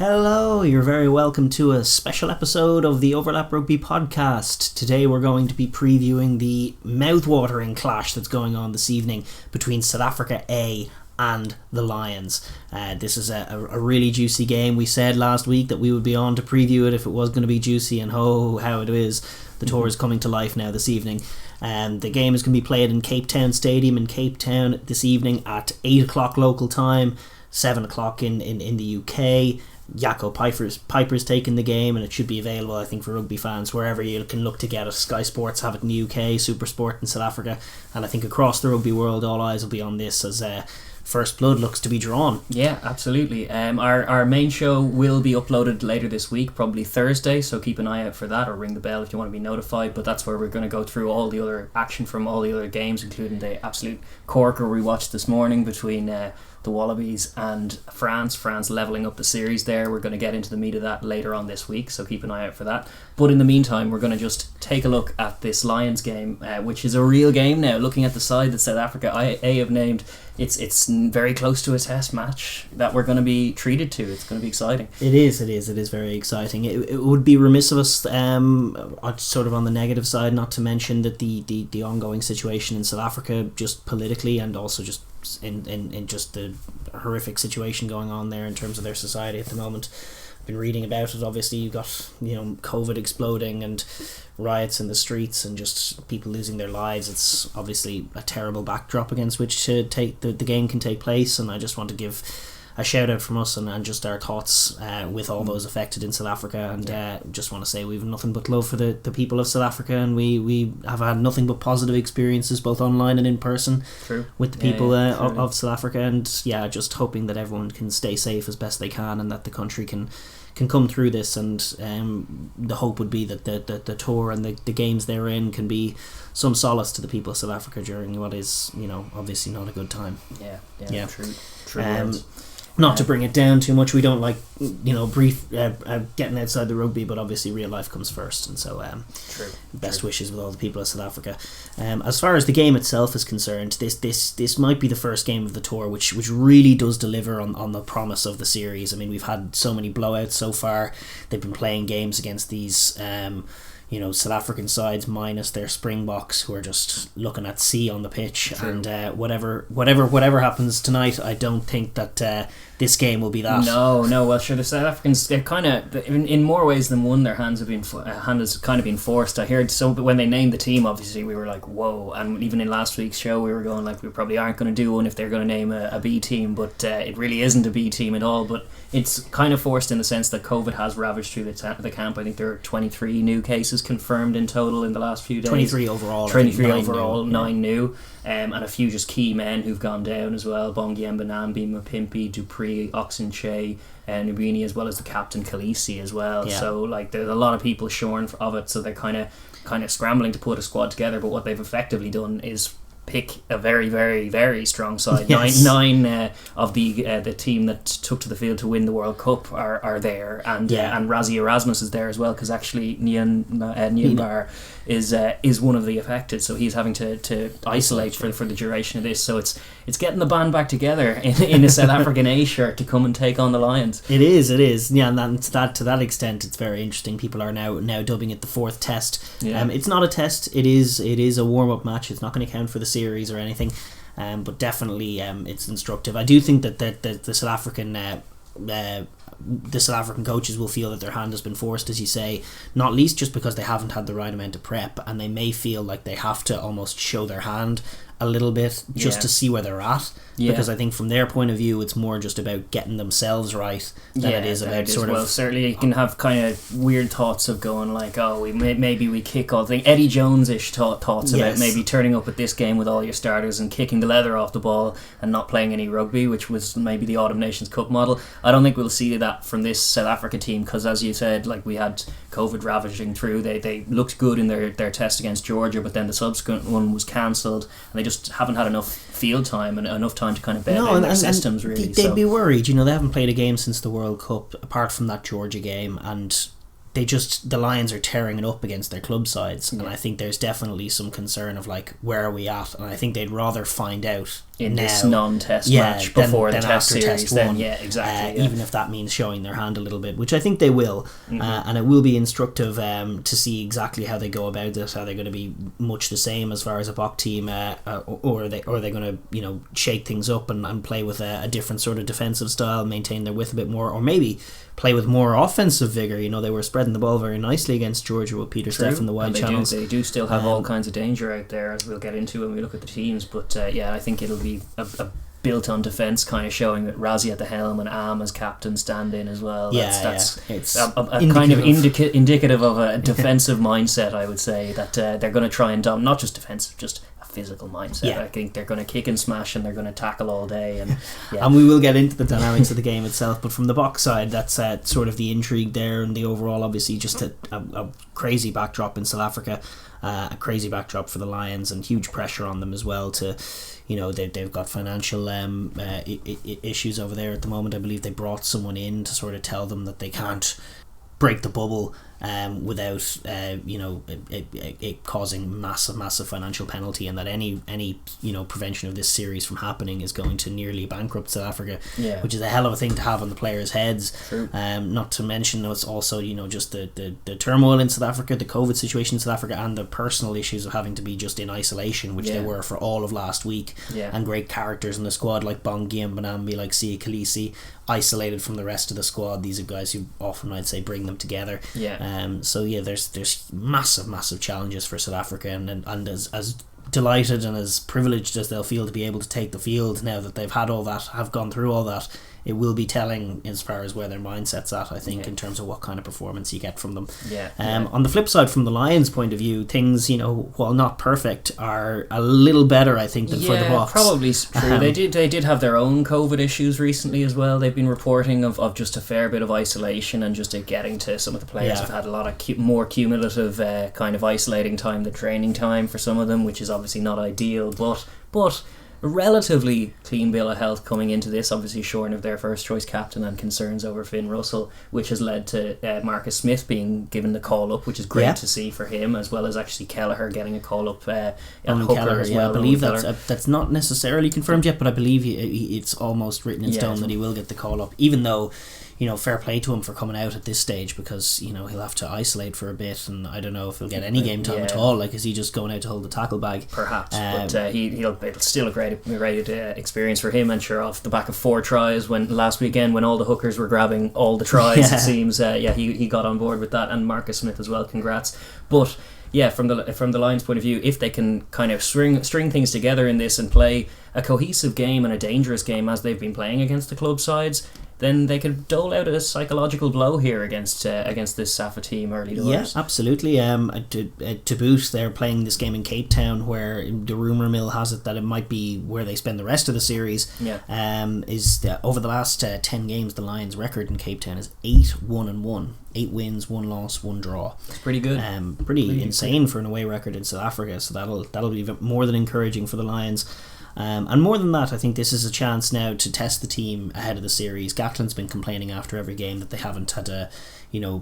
Hello, you're very welcome to a special episode of the Overlap Rugby podcast. Today we're going to be previewing the mouth-watering clash that's going on this evening between South Africa A and the Lions. This is a really juicy game. We said last week that we would be on to preview it if it was going to be juicy, and how it is. The tour is coming to life now this evening. The game is going to be played in Cape Town Stadium in Cape Town this evening at 8 o'clock local time, 7 o'clock in the UK. Jaco Piper's taking the game, and it should be available, I think, for rugby fans wherever you can look to get it. Sky Sports have it in the UK, Supersport in South Africa, and I think across the rugby world all eyes will be on this as first blood looks to be drawn. Yeah, absolutely. Our main show will be uploaded later this week, probably Thursday, so keep an eye out for that, or ring the bell if you want to be notified. But that's where we're going to go through all the other action from all the other games, including the absolute corker we watched this morning between the Wallabies and France levelling up the series there. We're going to get into the meat of that later on this week, so keep an eye out for that. But in the meantime, we're going to just take a look at this Lions game, which is a real game now. Looking at the side that South Africa A have named, it's very close to a test match that we're going to be treated to. It's going to be exciting. It is very exciting. It would be remiss of us, sort of on the negative side, not to mention that the ongoing situation in South Africa, just politically and also just in just the horrific situation going on there in terms of their society at the moment. I've been reading about it. Obviously you've got COVID exploding and riots in the streets and just people losing their lives. It's obviously a terrible backdrop against which to take the game can take place, and I just want to give a shout out from us and just our thoughts with all those affected in South Africa, and just want to say we've nothing but love for the people of South Africa, and we have had nothing but positive experiences both online and in person with the people of South Africa, and just hoping that everyone can stay safe as best they can and that the country can come through this, and the hope would be that the tour and the games they're in can be some solace to the people of South Africa during what is obviously not a good time. True words. Not to bring it down too much, we don't like brief getting outside the rugby, but obviously real life comes first, and so best wishes with all the people of South Africa. As far as the game itself is concerned, this might be the first game of the tour which really does deliver on the promise of the series. I mean, we've had so many blowouts so far. They've been playing games against these South African sides minus their Springboks, who are just looking at sea on the pitch. And whatever happens tonight, I don't think that this game will be that. No. Well, sure, the South Africans, they kind of, in more ways than one, their hand has kind of been forced. I heard when they named the team, obviously we were like, whoa. And even in last week's show, we were going like, we probably aren't going to do one if they're going to name a B team, but it really isn't a B team at all. But it's kind of forced in the sense that COVID has ravaged through the camp. I think there are 23 new cases confirmed in total in the last few days. 23 overall. 9 new. And a few just key men who've gone down as well. Bongi Mbanambi, Mapimpi, Dupree, Oxenche, and Nubini, as well as the captain Khaleesi as well. Yeah. So there's a lot of people shorn of it, so they're kind of scrambling to put a squad together. But what they've effectively done is pick a very, very, very strong side. Yes. Nine of the team that took to the field to win the World Cup are there, and Rassie Erasmus is there as well, because actually Nianbar is one of the affected, so he's having to isolate for the duration of this. So it's getting the band back together in a South African A shirt to come and take on the Lions. It is. Yeah, and to that extent, it's very interesting. People are now dubbing it the fourth test. Yeah. It's not a test. It is a warm up match. It's not going to count for the series or anything. But definitely, it's instructive. I do think that the South African. The South African coaches will feel that their hand has been forced, as you say, not least just because they haven't had the right amount of prep, and they may feel like they have to almost show their hand a little bit just to see where they're at, because I think from their point of view it's more just about getting themselves right than it is about sort of... Well, certainly you can have kind of weird thoughts of going like, maybe we kick all things, Eddie Jones-ish thoughts about maybe turning up at this game with all your starters and kicking the leather off the ball and not playing any rugby, which was maybe the Autumn Nations Cup model. I don't think we'll see that from this South Africa team, because as you said, we had COVID ravaging through. They looked good in their test against Georgia, but then the subsequent one was cancelled, and they just haven't had enough field time and enough time to kind of bed in their systems, really. They'd be worried. They haven't played a game since the World Cup apart from that Georgia game, and the Lions are tearing it up against their club sides, and I think there's definitely some concern of where are we at, and I think they'd rather find out in now, this non-test match before the test series. Test then one, exactly. Even if that means showing their hand a little bit, which I think they will, and it will be instructive to see exactly how they go about this. How they're going to be much the same as far as a Bok team, or are they going to shake things up and play with a different sort of defensive style, maintain their width a bit more, or maybe play with more offensive vigour. They were spreading the ball very nicely against Georgia with Peter Steff in the wide channels. They do still have all kinds of danger out there, as we'll get into when we look at the teams. But I think it'll be a built on defence kind of showing with Razzie at the helm and Am as captain stand in as well. That's it's a kind of indicative of a defensive mindset, I would say, that they're going to try and not just defensive, just physical mindset. I think they're going to kick and smash and they're going to tackle all day, and we will get into the dynamics of the game itself. But from the Bok side, that's sort of the intrigue there, and the overall, obviously, just a crazy backdrop in South Africa, a crazy backdrop for the Lions, and huge pressure on them as well to. They've got financial issues over there at the moment. I believe they brought someone in to sort of tell them that they can't break the bubble without it causing massive financial penalty, and that any prevention of this series from happening is going to nearly bankrupt South Africa, which is a hell of a thing to have on the players' heads. Not to mention it's also just the turmoil in South Africa, the COVID situation in South Africa, and the personal issues of having to be just in isolation, which they were for all of last week, and great characters in the squad like Bongi and Banambi, like Sia Khaleesi, isolated from the rest of the squad. These are guys who often, I'd say, bring them together. There's massive challenges for South Africa, and as delighted and as privileged as they'll feel to be able to take the field now that they've had all that, have gone through all that, it will be telling as far as where their mindset's at, I think, in terms of what kind of performance you get from them. On the flip side, from the Lions' point of view, things, while not perfect, are a little better, I think, than for the Boks. Probably true. They did have their own COVID issues recently as well. They've been reporting of just a fair bit of isolation, and just getting to some of the players have had a lot of more cumulative kind of isolating time than training time for some of them, which is obviously not ideal, but a relatively clean bill of health coming into this, obviously shorn of their first choice captain and concerns over Finn Russell, which has led to Marcus Smith being given the call up, which is great to see for him, as well as actually Kelleher getting a call up on hooker as well. I believe that's not necessarily confirmed yet, but I believe it's almost written in stone that he will get the call up, even though fair play to him for coming out at this stage, because he'll have to isolate for a bit, and I don't know if he'll get any game time at all. Like, is he just going out to hold the tackle bag? Perhaps, but it's still a great experience for him. And sure, off the back of 4 tries last weekend when all the hookers were grabbing all the tries, it seems he got on board with that, and Marcus Smith as well. Congrats, but. From the Lions' point of view, if they can kind of string things together in this and play a cohesive game and a dangerous game as they've been playing against the club sides, then they could dole out a psychological blow here against this Safa team early doors. Yeah, absolutely. To boot, they're playing this game in Cape Town, where the rumour mill has it that it might be where they spend the rest of the series. Over the last 10 games, the Lions' record in Cape Town is 8-1-1. 8 wins, 1 loss, 1 draw. It's pretty good. Pretty insane for an away record in South Africa. So that'll be more than encouraging for the Lions. And more than that, I think this is a chance now to test the team ahead of the series. Gatland's been complaining after every game that they haven't had a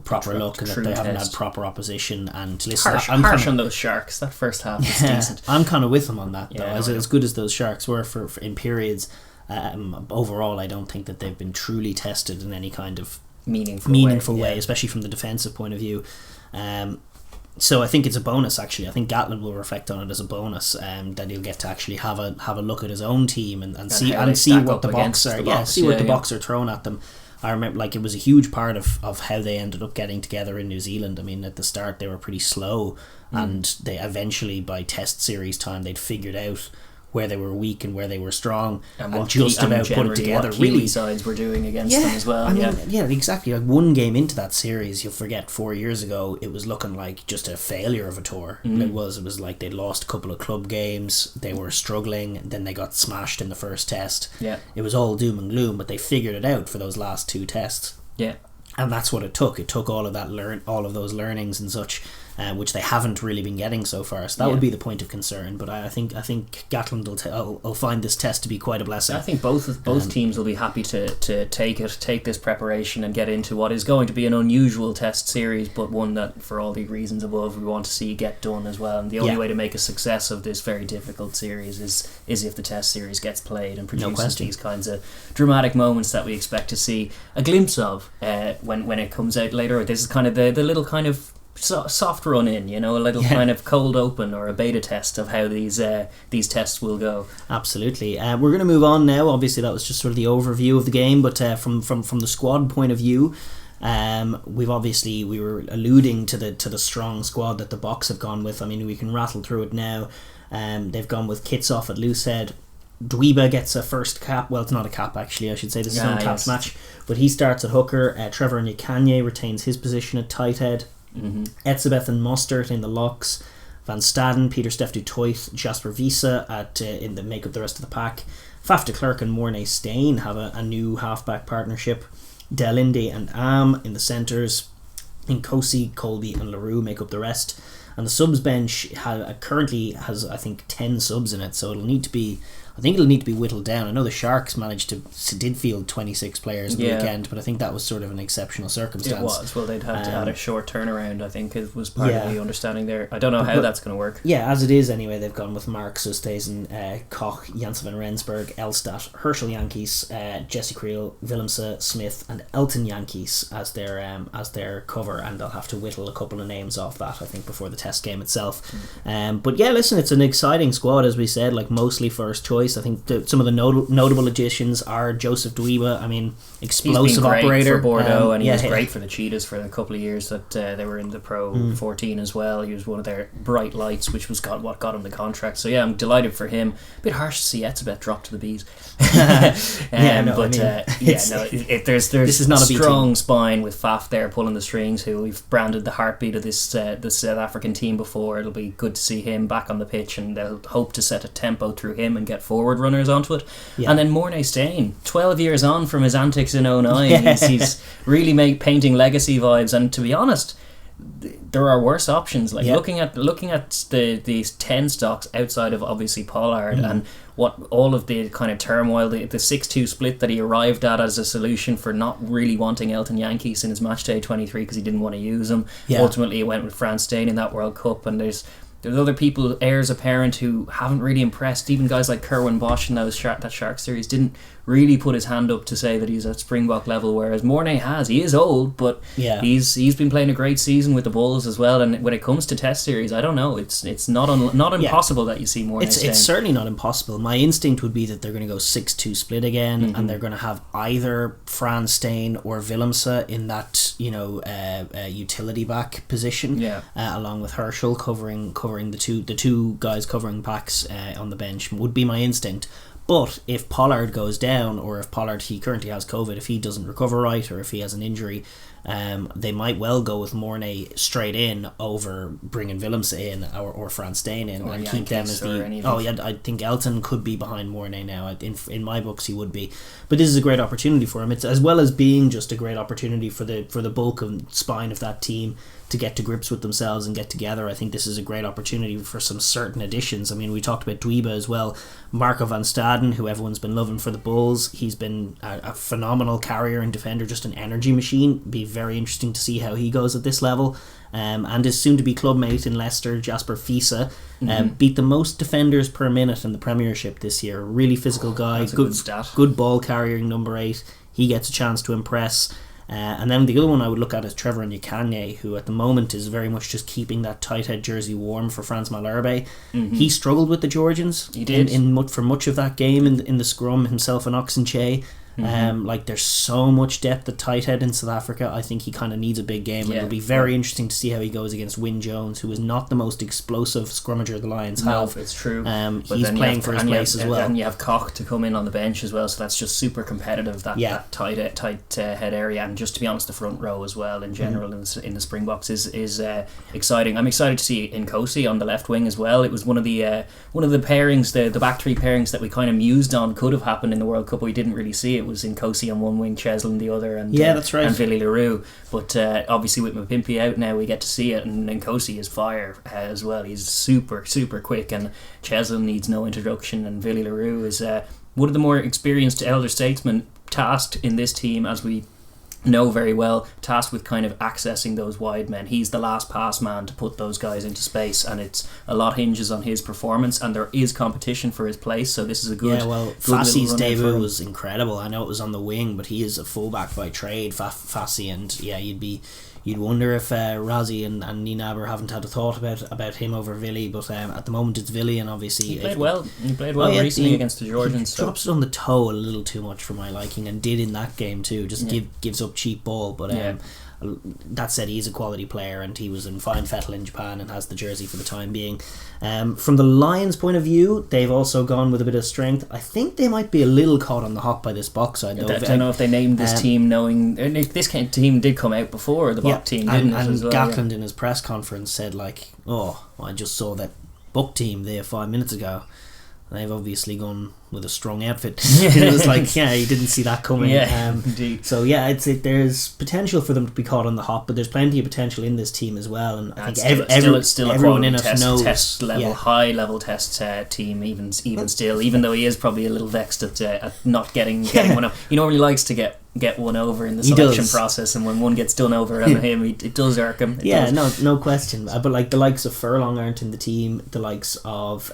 proper look, and that they haven't had proper opposition. And listen, I'm harsh on those Sharks. That first half was decent. I'm kind of with them on that, though. As good as those Sharks were for in periods, overall, I don't think that they've been truly tested in any kind of meaningful way, especially from the defensive point of view. So I think it's a bonus, actually. I think Gatland will reflect on it as a bonus, that he'll get to actually have a look at his own team and see what the Boks are. The Boks are throwing at them. I remember, it was a huge part of how they ended up getting together in New Zealand. I mean, at the start they were pretty slow, and they eventually, by test series time, they'd figured out where they were weak and where they were strong, and just about put it together. What Kiwi sides were doing against them as well. Exactly. Like, one game into that series, you'll forget 4 years ago, it was looking like just a failure of a tour. It was like they'd lost a couple of club games, they were struggling, then they got smashed in the first test. It was all doom and gloom, but they figured it out for those last 2 tests. And that's what it took. It took all of that all of those learnings and such, which they haven't really been getting so far. So that would be the point of concern. But I think Gatland will find this test to be quite a blessing. I think both teams will be happy to take this preparation and get into what is going to be an unusual test series, but one that, for all the reasons above, we want to see get done as well. And the only way to make a success of this very difficult series is if the test series gets played and produces these kinds of dramatic moments that we expect to see a glimpse of when it comes out later. This is kind of the little kind of soft run in, a little kind of cold open or a beta test of how these tests will go. Absolutely. We're going to move on now. Obviously that was just sort of the overview of the game, but from the squad point of view, we were alluding to the strong squad that the Boks have gone with. I mean, we can rattle through it now. They've gone with kits off at loosehead. Dweeba gets a first cap. Well, it's not a cap actually, I should say. This is not a caps match, but he starts at hooker. Trevor Nyakanye retains his position at tight head. Etzebeth and Mostert in the locks. Van Staden, Peter Steph du Toit, Jasper Visa in the make up the rest of the pack. Faf de Klerk and Mornay Stain have a new halfback partnership. Delinde and Am in the centres. Nkosi, Colby and LaRue make up the rest. And the subs bench currently has, I think, 10 subs in it, so it'll need to be whittled down. I know the Sharks did field 26 players the weekend, but I think that was sort of an exceptional circumstance. It was. Well, they'd had a short turnaround, I think, it was part of the understanding there. I don't know how that's going to work. Yeah, as it is anyway, they've gone with Mark Sustesen, Koch, Janssen van Rensburg, Elstad, Herschel Yankees, Jesse Creel, Willemse, Smith and Elton Yankees as their cover, and they'll have to whittle a couple of names off that, I think, before the test game itself. But yeah, listen, it's an exciting squad, as we said, like mostly first choice. I think some of the notable additions are Joseph Dweeba. I mean, explosive operator. He's been great for Bordeaux, and he was great for the Cheetahs for the couple of years that they were in the Pro 14 as well. He was one of their bright lights, which was what got him the contract. So yeah, I'm delighted for him. A bit harsh to see Etzebeth drop to the Bees. There's this is not a strong spine with Faf there pulling the strings, who we've branded the heartbeat of this South African team before. It'll be good to see him back on the pitch, and they'll hope to set a tempo through him and get forward runners onto it. And then Mornay Stain, 12 years on from his antics in 09, he's really painting legacy vibes. And to be honest, there are worse options. Like looking at these 10 stocks outside of obviously Pollard and what all of the kind of turmoil, the 6-2 split that he arrived at as a solution for not really wanting Elton Yankees in his matchday 23 because he didn't want to use him. Ultimately, he went with Franz Steyn in that World Cup, and there's other people, heirs apparent, who haven't really impressed. Even guys like Kerwin Bosch in that Shark series didn't really put his hand up to say that he's at Springbok level, whereas Mornay has. He is old, but he's been playing a great season with the Bulls as well. And when it comes to test series, I don't know. It's not impossible that you see Mornay. It's certainly not impossible. My instinct would be that they're going to go 6-2 split again, and they're going to have either Franz Steyn or Willemse in that utility back position, along with Herschel covering the two guys covering backs on the bench would be my instinct. But if Pollard goes down, or if Pollard, he currently has COVID, if he doesn't recover right, or if he has an injury, they might well go with Mornay straight in over bringing Willemse in or Franz Steyn in, and keep them as I think Elton could be behind Mornay now. In my books, he would be. But this is a great opportunity for him. It's as well as being just a great opportunity for the bulk and spine of that team to get to grips with themselves and get together. I think this is a great opportunity for some certain additions. I mean, we talked about Dweeba as well. Marco van Staden, who everyone's been loving for the Bulls, he's been a phenomenal carrier and defender, just an energy machine. Be very interesting to see how he goes at this level. And his soon-to-be clubmate in Leicester, Jasper Visa, beat the most defenders per minute in the Premiership this year. Really physical guy, good ball carrying number 8. He gets a chance to impress. And then the other one I would look at is Trevor Nyakanye, who at the moment is very much just keeping that tight head jersey warm for Franz Malherbe. He struggled with the Georgians. He did for much of that game in the scrum, himself and Oxenche. There's so much depth at tight head in South Africa. I think he kind of needs a big game, and it'll be very interesting to see how he goes against Wyn Jones, who is not the most explosive scrummager the Lions have. No, it's true. He's playing for his place as well. And you have Koch to come in on the bench as well, so that's just super competitive, that tight head area. And just to be honest, the front row as well in general in the Springboks is exciting. I'm excited to see Nkosi on the left wing as well. It was one of the pairings, the back three pairings that we kind of mused on could have happened in the World Cup, but we didn't really see it was Nkosi on one wing, Cheslin the other, and that's right, and Billy LaRue. But obviously with Mapimpi out now, we get to see it, and Nkosi is fire as well. He's super quick, and Cheslin needs no introduction, and Billy LaRue is one of the more experienced elder statesmen tasked in this team, as we know very well, tasked with kind of accessing those wide men. He's the last pass man to put those guys into space, and it's a lot hinges on his performance, and there is competition for his place, so this is a good Fassi's debut was incredible. I know it was on the wing, but he is a fullback by trade, Fassi, and you'd wonder if Razzie and Nienaber haven't had a thought about him over Vili, but at the moment it's Vili, and obviously he played well recently against the Georgians. He drops it on the toe a little too much for my liking, and did in that game too. Gives up cheap ball, but that said, he's a quality player, and he was in fine fettle in Japan and has the jersey for the time being. From the Lions' point of view, they've also gone with a bit of strength. I think they might be a little caught on the hop by this box side. I don't know if they named this team knowing this kind of team did come out before the Buck team, didn't it? And as well, Gatland in his press conference said I just saw that Buck team there 5 minutes ago. They've obviously gone with a strong outfit. It was like, he didn't see that coming. Indeed. So there's potential for them to be caught on the hop, but there's plenty of potential in this team as well. And I think everyone in it knows test level, high level test team. Even still, even though he is probably a little vexed at not getting one up. He normally likes to get one over in the selection process, and when one gets done over on him, it does irk him. No question. But like the likes of Furlong aren't in the team. The likes of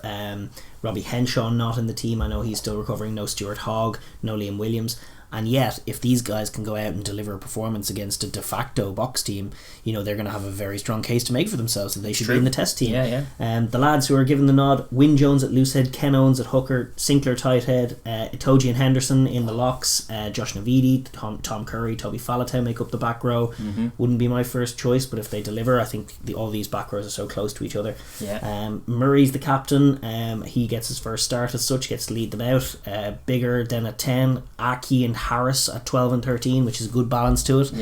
Robbie Henshaw not in the team. I know he's still recovering. No Stuart Hogg, no Liam Williams. And yet, if these guys can go out and deliver a performance against a de facto box team, they're going to have a very strong case to make for themselves that they should be in the test team. The lads who are given the nod: Wyn Jones at loosehead, Ken Owens at hooker, Sinclair tight head, Itoje and Henderson in the locks, Josh Navidi, Tom Curry, Toby Falatau make up the back row. Wouldn't be my first choice, but if they deliver, I think all these back rows are so close to each other. Murray's the captain. He gets his first start as such, gets to lead them out. Bigger than at 10, Aki and Harris at 12 and 13, which is a good balance to it.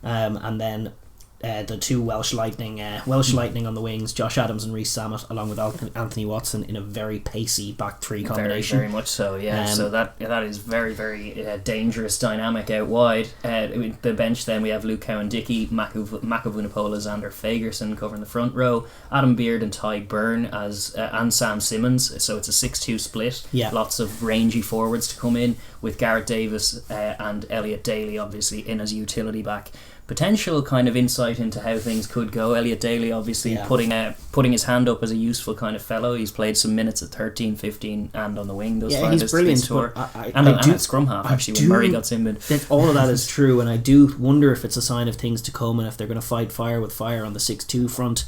And then the two Welsh Lightning on the wings, Josh Adams and Rhys Sammet, along with Anthony Watson in a very pacey back three combination. Very much so, so that is very, very dangerous dynamic out wide. The bench then, we have Luke Cowan-Dickey, Mako Vunipola, Xander Fagerson covering the front row, Adam Beard and Ty Byrne and Sam Simmons, so it's a 6-2 split. Lots of rangy forwards to come in, with Garrett Davis and Elliot Daly obviously in as utility back. Potential kind of insight into how things could go. Elliot Daly obviously putting his hand up as a useful kind of fellow. He's played some minutes at 13, 15 and on the wing thus far he's brilliant. And at scrum half actually when Murray got Simbin. All of that is true, and I do wonder if it's a sign of things to come, and if they're going to fight fire with fire on the 6-2 front.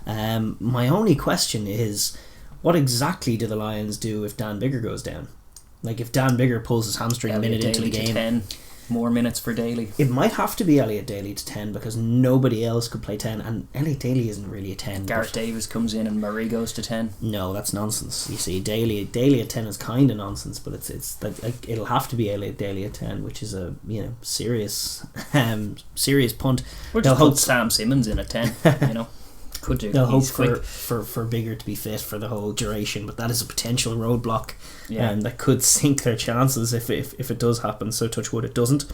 My only question is, what exactly do the Lions do if Dan Biggar goes down? Like, if Dan Biggar pulls his hamstring Elliot a minute Daly into the game, 10. More minutes for Daly. It might have to be Elliot Daly to 10, because nobody else could play 10, and Elliot Daly isn't really a 10. Garrett Davis comes in and Murray goes to 10. No, that's nonsense. You see, Daly at 10 is kind of nonsense, but it's that it'll have to be Elliot Daly at 10, which is a serious punt. We'll just put Sam Simmons in at 10. Could do. They'll hope for Biggar to be fit for the whole duration, but that is a potential roadblock, that could sink their chances if it does happen. So touch wood, it doesn't.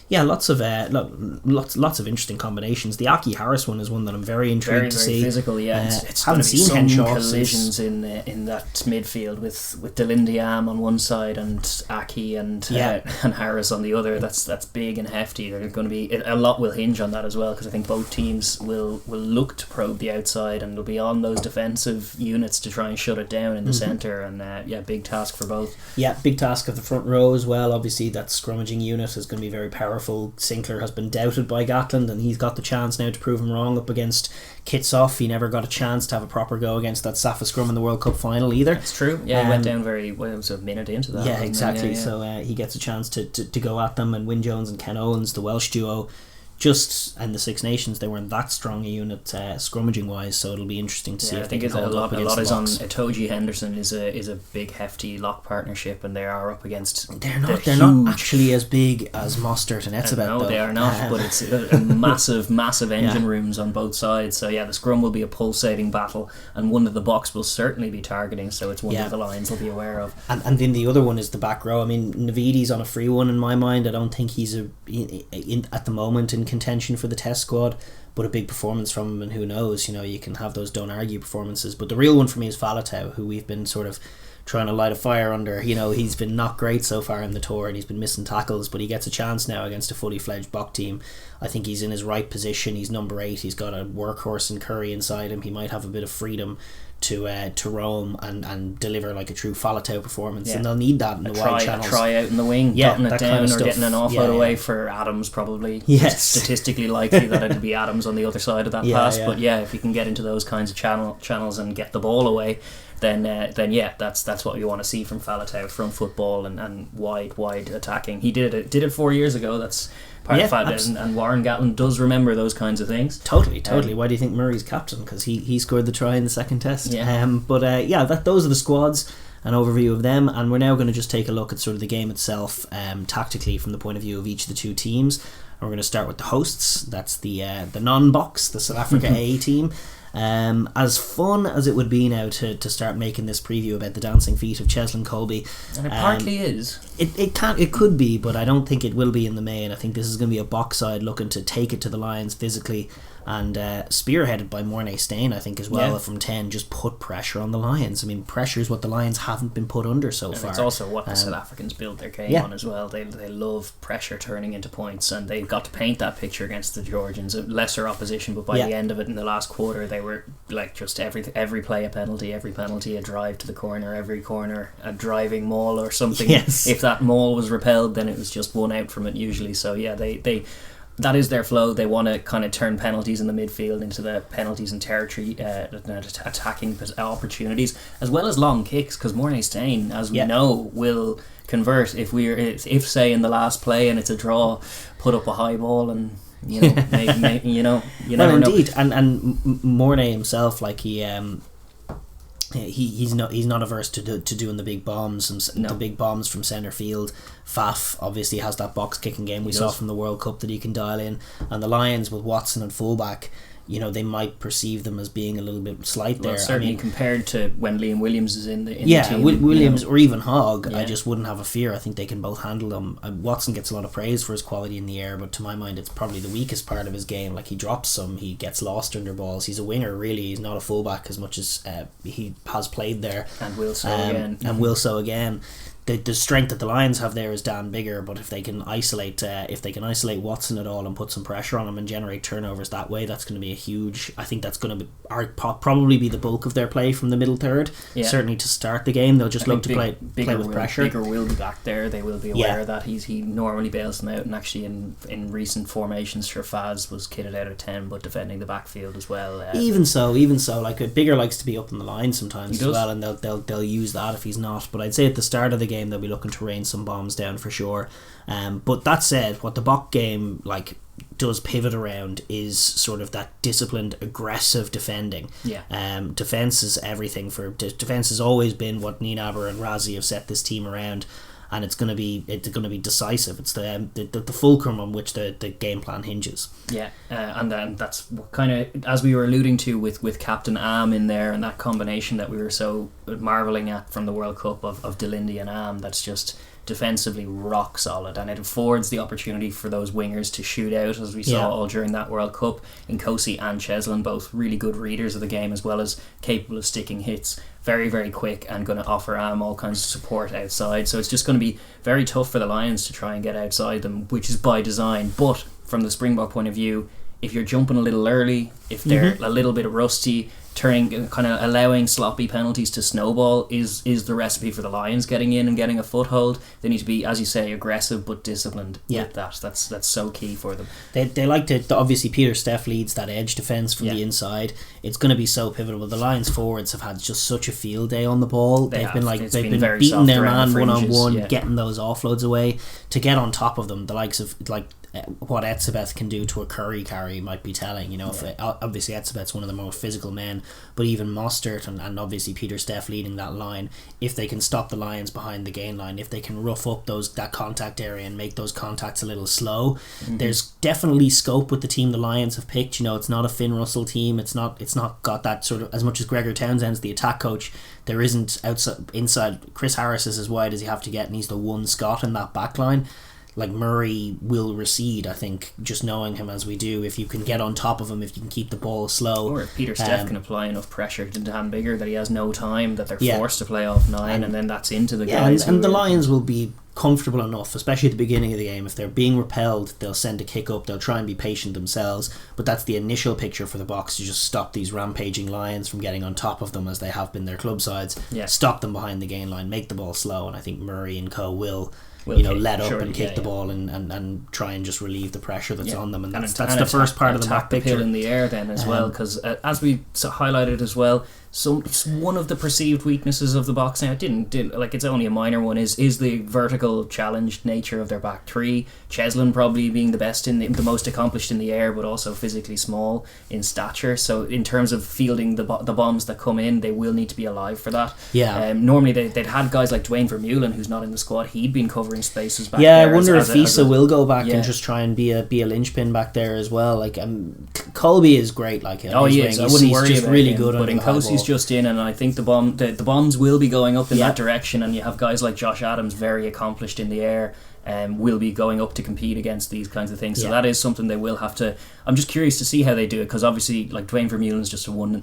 Lots of interesting combinations. The Aki Harris one is one that I'm very intrigued to see. Very physical, it's haven't seen Henshaw collisions in that midfield with Delindiam on one side and Aki and Harris on the other. That's big and hefty. They're going to be a lot will hinge on that as well, because I think both teams will look to probe the outside, and they'll be on those defensive units to try and shut it down in the centre. And big task for both. Big task of the front row as well. Obviously, that scrummaging unit is going to be very powerful. Sinclair has been doubted by Gatland, and he's got the chance now to prove him wrong up against Kitsoff. He never got a chance to have a proper go against that Safa scrum in the World Cup final either. That's true. He went down it was a minute into that. Exactly. So he gets a chance to go at them, and Wyn Jones and Ken Owens, the Welsh duo, just in the Six Nations they weren't that strong a unit scrummaging wise, so it'll be interesting to see if they can hold up against the Locks. Itoji Henderson is a big hefty lock partnership, and they are up against they're not actually as big as Mostert and Etzebeth. No, they are not, but it's a massive engine rooms on both sides, so the scrum will be a pulsating battle, and one that the Boks will certainly be targeting, so it's one that the Lions will be aware of. And then the other one is the back row. I mean, Navidi's on a free one in my mind. I don't think he's at the moment in contention for the test squad, but a big performance from him, and who knows, you can have those don't argue performances. But the real one for me is Faletau, who we've been sort of trying to light a fire under. He's been not great so far in the tour, and he's been missing tackles, but he gets a chance now against a fully fledged Bok team. I think he's in his right position. He's number 8. He's got a workhorse in Curry inside him. He might have a bit of freedom to roam and deliver like a true Faletau performance, and they'll need that in the wide channels. A try out in the wing, dotting it down, kind of or getting an offload away for Adams, probably. Yes. It's statistically likely that it'll be Adams on the other side of that pass, but if you can get into those kinds of channels and get the ball away, then that's what you want to see from Faletau, from football and wide attacking. He did it 4 years ago. That's part of that, and Warren Gatland does remember those kinds of things. Totally. Why do you think Murray's captain? Because he scored the try in the second test. Those are the squads, an overview of them, and we're now going to just take a look at sort of the game itself, tactically from the point of view of each of the two teams. And we're going to start with the hosts. That's the non-Boks, the South Africa A team. As fun as it would be now to start making this preview about the dancing feet of Cheslin Colby, and it partly is. It could be, but I don't think it will be in the main. I think this is going to be a Bok side looking to take it to the Lions physically, and spearheaded by Mornay Stain, I think, as well, from 10, just put pressure on the Lions. I mean, pressure is what the Lions haven't been put under so far. It's also what the South Africans build their game on as well. They love pressure turning into points, and they've got to paint that picture against the Georgians. A lesser opposition, but by the end of it, in the last quarter, they were like just every play a penalty, every penalty a drive to the corner, every corner a driving maul or something. Yes. If that maul was repelled, then it was just one out from it usually. So they that is their flow. They want to kind of turn penalties in the midfield into the penalties in territory, attacking opportunities, as well as long kicks, because Mornay Stain, as we know, will convert if say in the last play and it's a draw, put up a high ball and maybe you never know. Indeed, and Mornay himself, like he's not averse to doing the big bombs the big bombs from centre field. Faf obviously has that box kicking game we saw from the World Cup that he can dial in, and the Lions with Watson and fullback, they might perceive them as being a little bit slight there. Certainly compared to when Liam Williams is in the team. Williams or even Hogg, I just wouldn't have a fear. I think they can both handle them. Watson gets a lot of praise for his quality in the air, but to my mind it's probably the weakest part of his game. Like, he drops some, he gets lost under balls. He's a winger really, he's not a fullback as much as he has played there, and will so again. The strength that the Lions have there is damn bigger, but if they can isolate Watson at all and put some pressure on him and generate turnovers that way, that's going to be a huge. I think that's going to probably be the bulk of their play from the middle third. Certainly to start the game, they'll just look to play with pressure. Bigger will be back there. They will be aware of that. He normally bails them out, and actually in recent formations, sure, Faz was kitted out at 10, but defending the backfield as well. Even so, like a bigger likes to be up in the line sometimes as well, and they'll use that if he's not. But I'd say at the start of the game they'll be looking to rain some bombs down for sure. But that said, what the Bok game does pivot around is sort of that disciplined, aggressive defending. Defense is everything. Defense has always been what Nienaber and Razi have set this team around, and it's going to be decisive. It's the fulcrum on which the game plan hinges. And then that's kind of, as we were alluding to with Captain Am in there, and that combination that we were so marvelling at from the World Cup of Delindy and Am, that's just defensively rock solid, and it affords the opportunity for those wingers to shoot out, as we saw all during that World Cup. Nkosi and Cheslin, both really good readers of the game, as well as capable of sticking hits, very very quick, and going to offer Am all kinds of support outside. So it's just going to be very tough for the Lions to try and get outside them, which is by design. But from the Springbok point of view, if you're jumping a little early, if they're a little bit rusty, allowing sloppy penalties to snowball is the recipe for the Lions getting in and getting a foothold. They need to be, as you say, aggressive but disciplined with that. That's so key for them. They like to, obviously Peter Steff leads that edge defence from the inside. It's going to be so pivotal. The Lions forwards have had just such a field day on the ball. They've been beating their man one-on-one, getting those offloads away. To get on top of them, the likes of what Etzebeth can do to a curry carry might be telling. Obviously Etzebeth's one of the most physical men, but even Mostert and obviously Peter Steff leading that line, if they can stop the Lions behind the gain line, if they can rough up that contact area and make those contacts a little slow, there's definitely scope with the team the Lions have picked. It's not a Finn Russell team. It's not got that sort of, as much as Gregor Townsend's the attack coach, there isn't inside. Chris Harris is as wide as you have to get, and he's the one Scot in that back line. Like, Murray will recede, I think, just knowing him as we do. If you can get on top of him, if you can keep the ball slow. Or if Peter Steff can apply enough pressure to Dan Biggar that he has no time, that they're forced to play off 9, and then that's into the guys. And the Lions will be comfortable enough, especially at the beginning of the game. If they're being repelled, they'll send a kick up, they'll try and be patient themselves, but that's the initial picture for the Boks, to just stop these rampaging Lions from getting on top of them as they have been their club sides. Stop them behind the gain line, make the ball slow, and I think Murray and co will let up and kick the ball and try and just relieve the pressure that's on them, and that's the first part of the map picture. The pill in the air then as well, because as we highlighted as well, one of the perceived weaknesses of the Boks now, it's only a minor one, is the vertical challenged nature of their back three. Cheslin probably being the best the most accomplished in the air, but also physically small in stature. So in terms of fielding the bombs that come in, they will need to be alive for that. Normally they'd had guys like Dwayne Vermeulen, who's not in the squad. He'd been covering spaces back there. I wonder if Visa will go back and just try and be a linchpin back there as well. Like, Colby is great. Like, he is. I wouldn't worry just about really him, good. But Nkosi's just in, and I think the bombs will be going up in that direction, and you have guys like Josh Adams, very accomplished in the air, will be going up to compete against these kinds of things. So that is something they will have to. I'm just curious to see how they do it, because obviously, like, Dwayne Vermeulen's just a one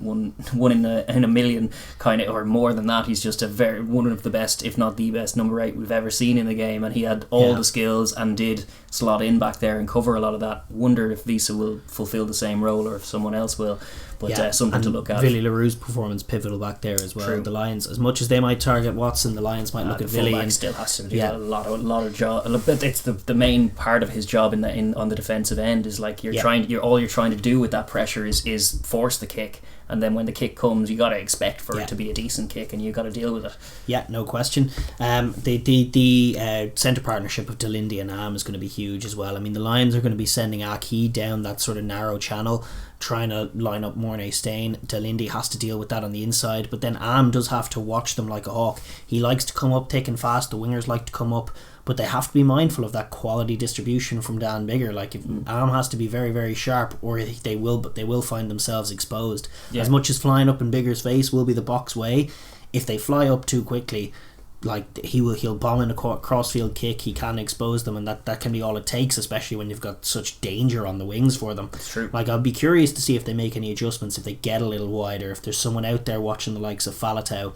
in a million kind of, or more than that. He's just one of the best, if not the best, number 8 we've ever seen in the game, and he had all the skills and did slot in back there and cover a lot of that. Wonder if Visa will fulfill the same role or if someone else will. But something to look at. Villy LaRue's performance pivotal back there as well. True. The Lions, as much as they might target Watson, the Lions might look at Villy, and still has to do a lot of job. It's the main part of his job on the defensive end is like all you're trying to do with that pressure is force the kick, and then when the kick comes, you got to expect for it to be a decent kick, and you got to deal with it. Yeah, no question. The centre partnership of Delindi and Am is going to be huge as well. I mean, the Lions are going to be sending Aki down that sort of narrow channel, trying to line up Mornay Stain. Delindi has to deal with that on the inside, but then Am does have to watch them like a hawk. He likes to come up thick and fast. The wingers like to come up, but they have to be mindful of that quality distribution from Dan Biggar. Like, if Am has to be very, very sharp, or they will find themselves exposed. As much as flying up in Biggar's face will be the Boks way, if they fly up too quickly, like, he'll bomb in a crossfield kick, he can expose them, and that can be all it takes, especially when you've got such danger on the wings for them. That's true. Like, I'd be curious to see if they make any adjustments, if they get a little wider, if there's someone out there watching the likes of Falatau,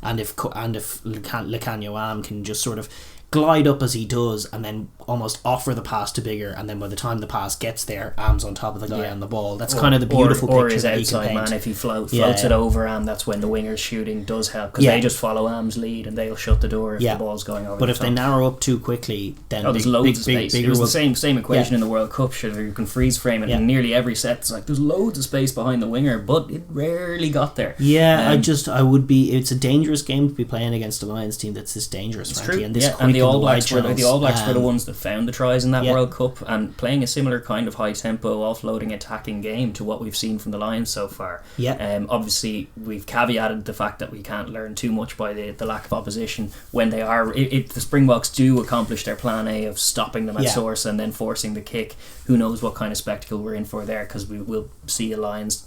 and if Lecanio Am can just sort of glide up as he does and then almost offer the pass to Biggar, and then by the time the pass gets there, Am's on top of the guy on the ball. That's kind of the beautiful picture. Or his outside man, if he floats it over Am, that's when the winger's shooting does help, because they just follow Am's lead and they'll shut the door if the ball's going over. But if they narrow up too quickly, then there's loads of space. It was the same equation in the World Cup. Sure, you can freeze frame it, and nearly every set it's like there's loads of space behind the winger, but it rarely got there. It's a dangerous game to be playing against a Lions team that's this dangerous, frankly, and this quick. The All Blacks were the ones that found the tries in that World Cup, and playing a similar kind of high tempo, offloading, attacking game to what we've seen from the Lions so far. Obviously we've caveated the fact that we can't learn too much by the lack of opposition when they are. If the Springboks do accomplish their plan A of stopping them at source and then forcing the kick, who knows what kind of spectacle we're in for there, because we will see a Lions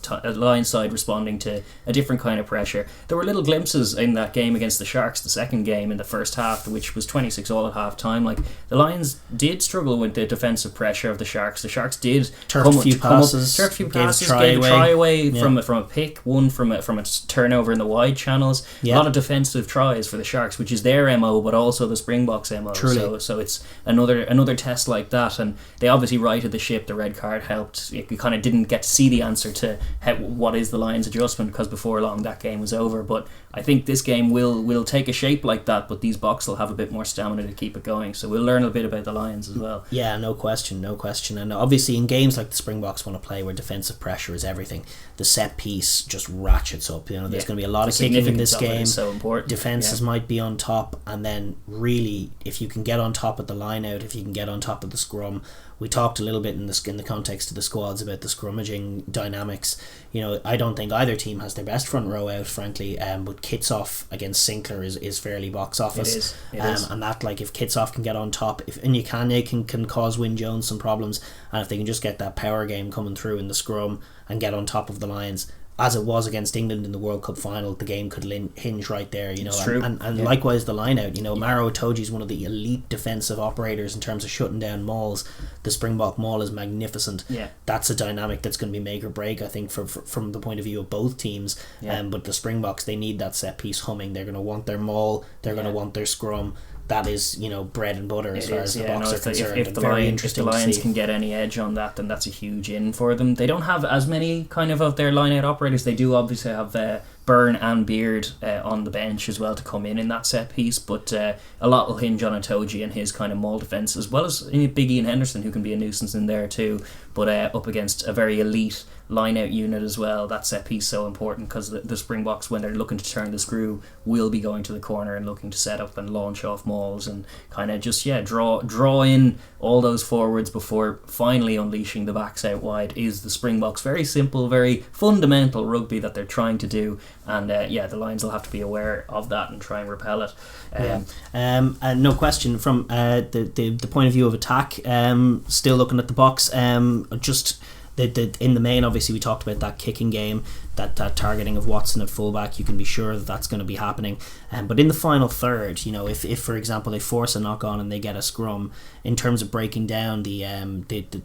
side responding to a different kind of pressure. There were little glimpses in that game against the Sharks, the second game in the first half, which was 26-all at half time. Like, the Lions did struggle with the defensive pressure of the Sharks. The Sharks did turf a few passes, gave a try away from a pick, one from a turnover in the wide channels. A lot of defensive tries for the Sharks, which is their MO, but also the Springboks MO. Truly. So it's another test like that, and they obviously righted the ship. The red card helped. You kind of didn't get to see the answer to what is the Lions adjustment, because before long that game was over. But I think this game will take a shape like that, but these Boks will have a bit more stamina to keep it going. So we'll learn a bit about the Lions as well. Yeah, no question. And obviously in games like the Springboks want to play, where defensive pressure is everything, the set piece just ratchets up. There's going to be a lot of kicking in this game. So important. Defenses might be on top, and then really, if you can get on top of the line out, if you can get on top of the scrum. We talked a little bit in the context of the squads about the scrummaging dynamics. I don't think either team has their best front row out, frankly. But Kitsoff against Sinclair is fairly box office. It is. And that, like, if Kitsoff can get on top, if Inyekanye can cause Wyn Jones some problems, and if they can just get that power game coming through in the scrum and get on top of the Lions, as it was against England in the World Cup final, the game could hinge right there, It's true. And likewise the line out, Maro Itoje is one of the elite defensive operators in terms of shutting down mauls. The Springbok maul is magnificent. That's a dynamic that's going to be make or break, I think, from the point of view of both teams. But the Springboks, they need that set piece humming. They're going to want their maul, they're going to want their scrum. That is, bread and butter as far as the Boks are concerned. If the Lions can get any edge on that, then that's a huge in for them. They don't have as many kind of their line-out operators. They do obviously have Byrne and Beard on the bench as well to come in that set piece, but a lot will hinge on Itoje and his kind of maul defence, as well as Big Ian Henderson, who can be a nuisance in there too, but up against a very elite line-out unit as well. That set piece so important, because the Springboks, when they're looking to turn the screw, will be going to the corner and looking to set up and launch off mauls and kind of just draw in all those forwards before finally unleashing the backs out wide. Is the Springboks very simple, very fundamental rugby that they're trying to do, and the Lions will have to be aware of that and try and repel it. No question, from the point of view of attack, still looking at the Boks, just in the main, obviously we talked about that kicking game, that targeting of Watson at fullback. You can be sure that that's going to be happening, but in the final third, if for example they force a knock on and they get a scrum, in terms of breaking down the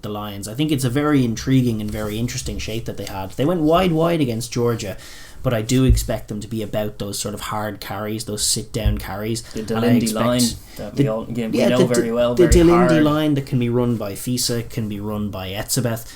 Lions, I think it's a very intriguing and very interesting shape that they had. They went wide against Georgia, but I do expect them to be about those sort of hard carries, those sit-down carries. The Dillindy line that we know very well. The Dillindy hard line that can be run by Fisa, can be run by Etzebeth.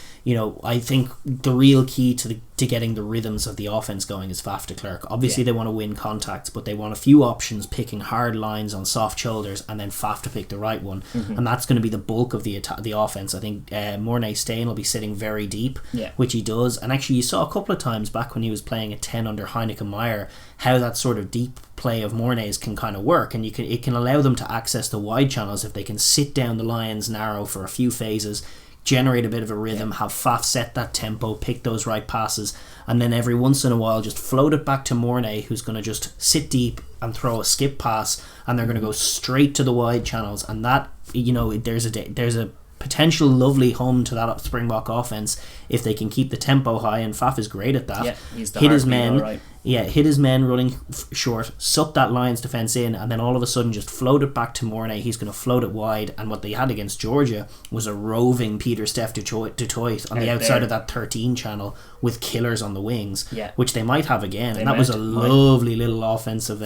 I think the real key to getting the rhythms of the offense going is Faf de Klerk. Obviously they want to win contacts, but they want a few options, picking hard lines on soft shoulders, and then Faf to pick the right one. And that's going to be the bulk of the offense. I think Mornay Stain will be sitting very deep, which he does. And actually you saw a couple of times back when he was playing at 10 under Heineken Meyer how that sort of deep play of Mornay's can kind of work, and it can allow them to access the wide channels if they can sit down the Lions narrow for a few phases, generate a bit of a rhythm, have Faf set that tempo, pick those right passes, and then every once in a while just float it back to Mornay, who's going to just sit deep and throw a skip pass, and they're going to go straight to the wide channels. And that, there's a potential lovely home to that Springbok offense if they can keep the tempo high, and Faf is great at that. He's the hit his men, right. Hit his men running short, suck that Lions defence in, and then all of a sudden just float it back to Mornay. He's going to float it wide, and what they had against Georgia was a roving Peter Steph du Toit on the outside of that 13 channel with killers on the wings, which they might have again, and that was a lovely little offensive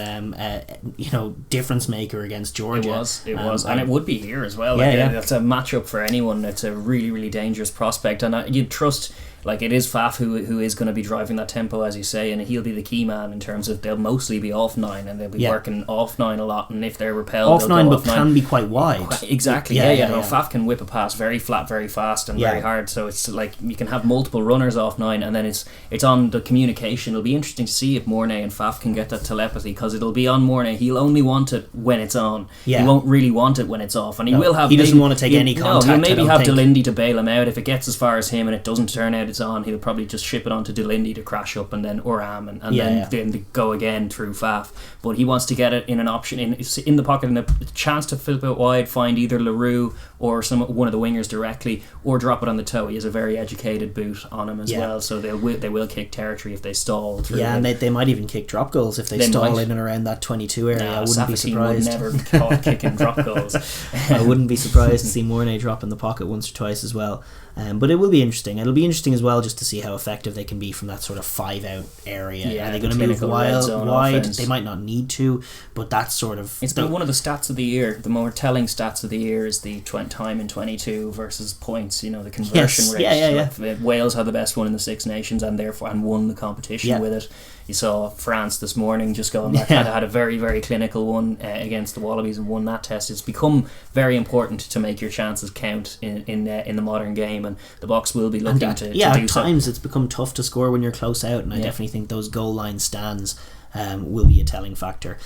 difference maker against Georgia. It was, and it would be here as well. That's a matchup for anyone. It's a really, really dangerous prospect, and you'd trust. Like, it is Faf who is going to be driving that tempo, as you say, and he'll be the key man in terms of they'll mostly be off 9 and they'll be working off 9 a lot, and if they're repelled, off 9 but can be quite wide. Exactly. Faf can whip a pass very flat, very fast, and very hard. So it's like you can have multiple runners off 9, and then it's on the communication. It'll be interesting to see if Mornay and Faf can get that telepathy, because it'll be on Mornay. He'll only want it when it's on. He won't really want it when it's off, and he will have. He doesn't want to take any contact. He'll maybe have Dillindy to bail him out if it gets as far as him and it doesn't turn out it's on. He'll probably just ship it on to Dillindy to crash up, and then Oram, and then go again through Faf. But he wants to get it in an option in the pocket, and a chance to flip it wide, find either LaRue or one of the wingers directly, or drop it on the toe. He has a very educated boot on him as well, so they will kick territory if they stall through. And they might even kick drop goals if they stall in and around that 22 area. I wouldn't be surprised. Would never be caught kicking drop goals. I wouldn't be surprised to see Mornay drop in the pocket once or twice as well. But it will be interesting. It'll be interesting as well just to see how effective they can be from that sort of 5-out area. Are they going to move wide? Offense. They might not need to, but that's sort of... It's been one of the stats of the year. The more telling stats of the year is the time in 22 versus points, the conversion rate. Wales had the best one in the Six Nations and won the competition with it. You saw France this morning just going back, had a very, very clinical one against the Wallabies and won that test. It's become very important to make your chances count in the modern game, and the Boks will be looking to do so. At times it's become tough to score when you're close out, and I definitely think those goal line stands will be a telling factor.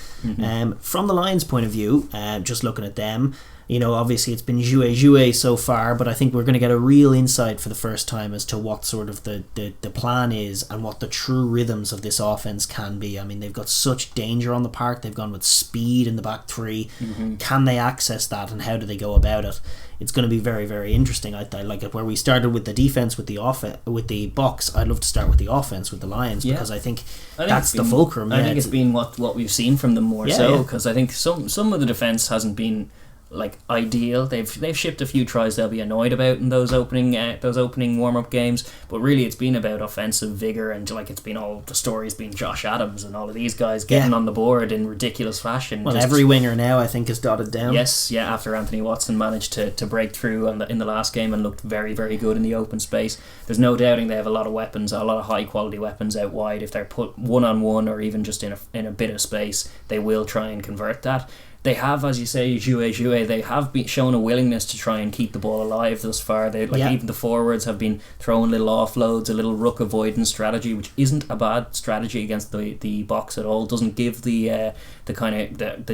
From the Lions' point of view, just looking at them, obviously it's been joué so far, but I think we're going to get a real insight for the first time as to what sort of the plan is and what the true rhythms of this offense can be. I mean, they've got such danger on the park. They've gone with speed in the back three. Can they access that, and how do they go about it? It's going to be very, very interesting. I like it where we started with the defense with the Boks. I'd love to start with the offense with the Lions, because I think that's the fulcrum. I think it's been what we've seen from them more because I think some of the defense hasn't been ideal. They've shipped a few tries they'll be annoyed about in those opening warm-up games, but really it's been about offensive vigour, and it's been all the stories being Josh Adams and all of these guys getting on the board in ridiculous fashion. Well, every winger now I think is dotted down. After Anthony Watson managed to break through in the last game and looked very, very good in the open space. There's no doubting they have a lot of weapons, a lot of high quality weapons out wide. If they're put one-on-one or even just in a bit of space, they will try and convert that. They have, as you say, joué. They have shown a willingness to try and keep the ball alive thus far. Even the forwards have been throwing little offloads, a little ruck avoidance strategy, which isn't a bad strategy against the Boks at all. Doesn't give the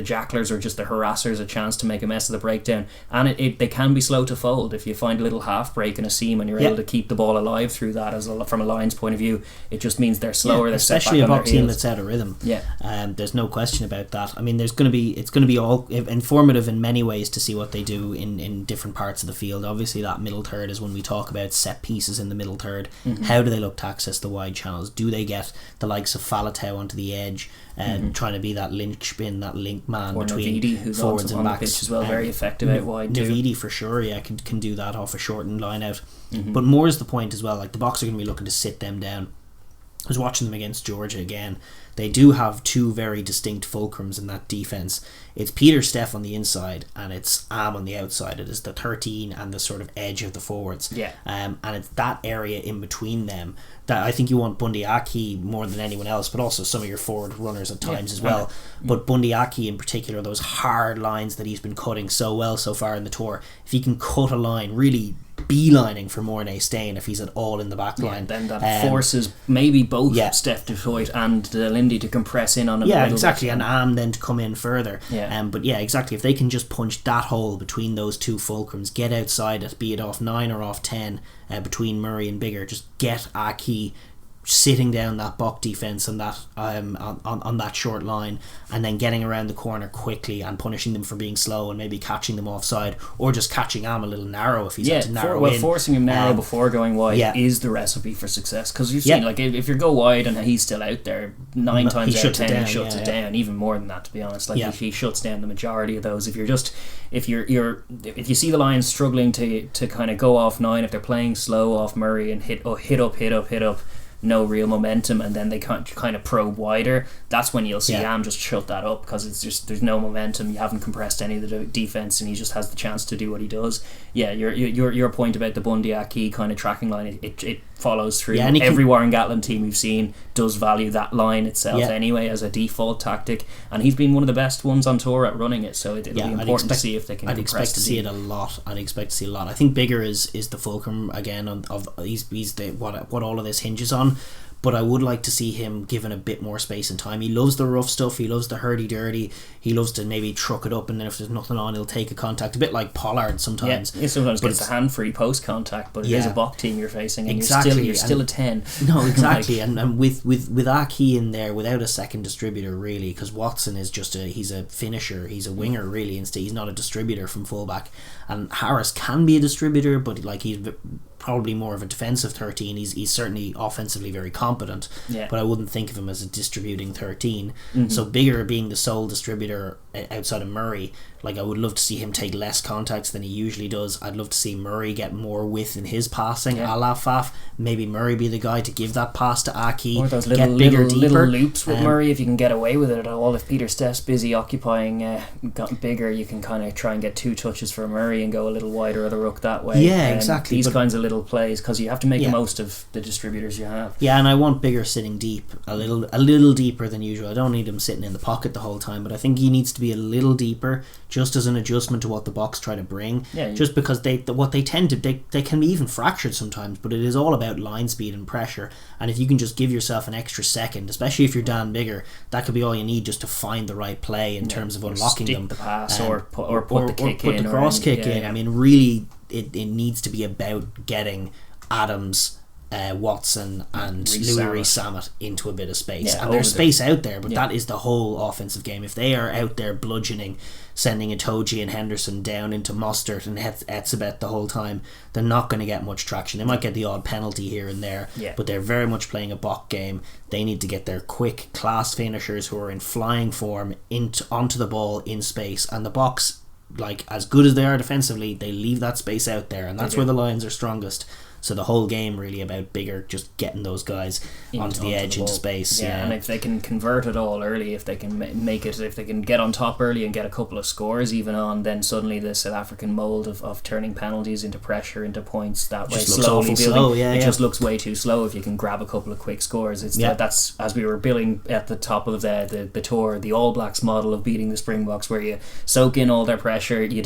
jacklers or just the harassers a chance to make a mess of the breakdown. And they can be slow to fold. If you find a little half break in a seam and you're able to keep the ball alive through that, from a Lions point of view, it just means they're slower. They're especially a Boks team that's out of rhythm. There's no question about that. I mean, it's going to be all informative in many ways to see what they do in different parts of the field. Obviously that middle third is when we talk about set pieces in the middle third. How do they look to access the wide channels? Do they get the likes of Faletau onto the edge and trying to be that linchpin, that link man between Navidi, who's forwards and backs, the pitch as well, very effective out wide too. Navidi for sure can do that off a shortened line out. But more is the point as well, the Boks are going to be looking to sit them down. I was watching them against Georgia again. They do have two very distinct fulcrums in that defence. It's Peter Steff on the inside and it's Am on the outside. It is the 13 and the sort of edge of the forwards. And it's that area in between them that I think you want Bundy Aki more than anyone else, but also some of your forward runners at times as well. But Bundy Aki in particular, those hard lines that he's been cutting so well so far in the tour, if he can cut a line, really beelining for Mornay Stain if he's at all in the back line, then that forces maybe both Steph Detroit and Lindy to compress in on him a little exactly bit. And Am then to come in further. But exactly, if they can just punch that hole between those two fulcrums, get outside it, be it off 9 or off 10 between Murray and Bigger, just get Aki sitting down that Bok defence on that on that short line, and then getting around the corner quickly and punishing them for being slow and maybe catching them offside, or just catching Am a little narrow if he's had to narrow in. Forcing him narrow before going wide is the recipe for success, because you've seen if you go wide and he's still out there, 9 times out of 10 he shuts it down, even more than that, to be honest. He shuts down the majority of those. If you see the Lions struggling to kind of go off 9, if they're playing slow off Murray and hit up, no real momentum, and then they kind of probe wider, that's when you'll see Am just shut that up, because it's just there's no momentum, you haven't compressed any of the defence, and he just has the chance to do what he does. Your point about the Bundy Aki kind of tracking line, it follows through. Every Warren Gatland team we've seen does value that line itself anyway as a default tactic, and he's been one of the best ones on tour at running it, so it'll be important to see if they can I'd expect to see it a lot. I think Bigger is the fulcrum again of he's the what all of this hinges on. But I would like to see him given a bit more space and time. He loves the rough stuff, he loves the hurdy-durdy, he loves to maybe truck it up, and then if there's nothing on, he'll take a contact, a bit like Pollard sometimes. He sometimes gets a hand-free post-contact, but it is a Bok team you're facing, and you're still a 10. No, exactly. and with Aki in there, without a second distributor really, because Watson is he's a finisher, he's a winger really, instead he's not a distributor from fullback, and Harris can be a distributor, but he's probably more of a defensive 13. He's certainly offensively very competent, but I wouldn't think of him as a distributing 13. So Bigger being the sole distributor outside of Murray, I would love to see him take less contacts than he usually does. I'd love to see Murray get more width in his passing, a la Faf. Maybe Murray be the guy to give that pass to Aki, or those little loops with Murray, if you can get away with it at all. If Peter Steff's busy occupying Bigger, you can kind of try and get 2 touches for Murray and go a little wider of the ruck that way. Exactly. These kinds of little middle plays, because you have to make the most of the distributors you have. Yeah, and I want Bigger sitting deep, a little deeper than usual. I don't need him sitting in the pocket the whole time, but I think he needs to be a little deeper, just as an adjustment to what the Boks try to bring. Yeah, just because what they tend to, they can be even fractured sometimes, but it is all about line speed and pressure. And if you can just give yourself an extra second, especially if you're Dan Bigger, that could be all you need just to find the right play in terms of unlocking them. The pass or put the kick in. Put the cross kick in. I mean, really, it needs to be about getting Adams, Watson and Louis Rees-Zammit into a bit of space, and there's space out there, but that is the whole offensive game. If they are out there bludgeoning, sending Itoje and Henderson down into Mostert and Etzebeth the whole time, they're not going to get much traction. They might get the odd penalty here and there, but they're very much playing a Bok game. They need to get their quick class finishers who are in flying form onto the ball in space, and the Boks, like, as good as they are defensively, they leave that space out there, and that's where the Lions are strongest. So the whole game really about Bigger just getting those guys onto the edge, into space. Yeah, and if they can convert it all early, if they can make it, if they can get on top early and get a couple of scores even on, then suddenly the South African mould of turning penalties into pressure, into points, that way slowly building, it just looks way too slow if you can grab a couple of quick scores. It's that's, as we were building at the top of the tour, the All Blacks model of beating the Springboks, where you soak in all their pressure, you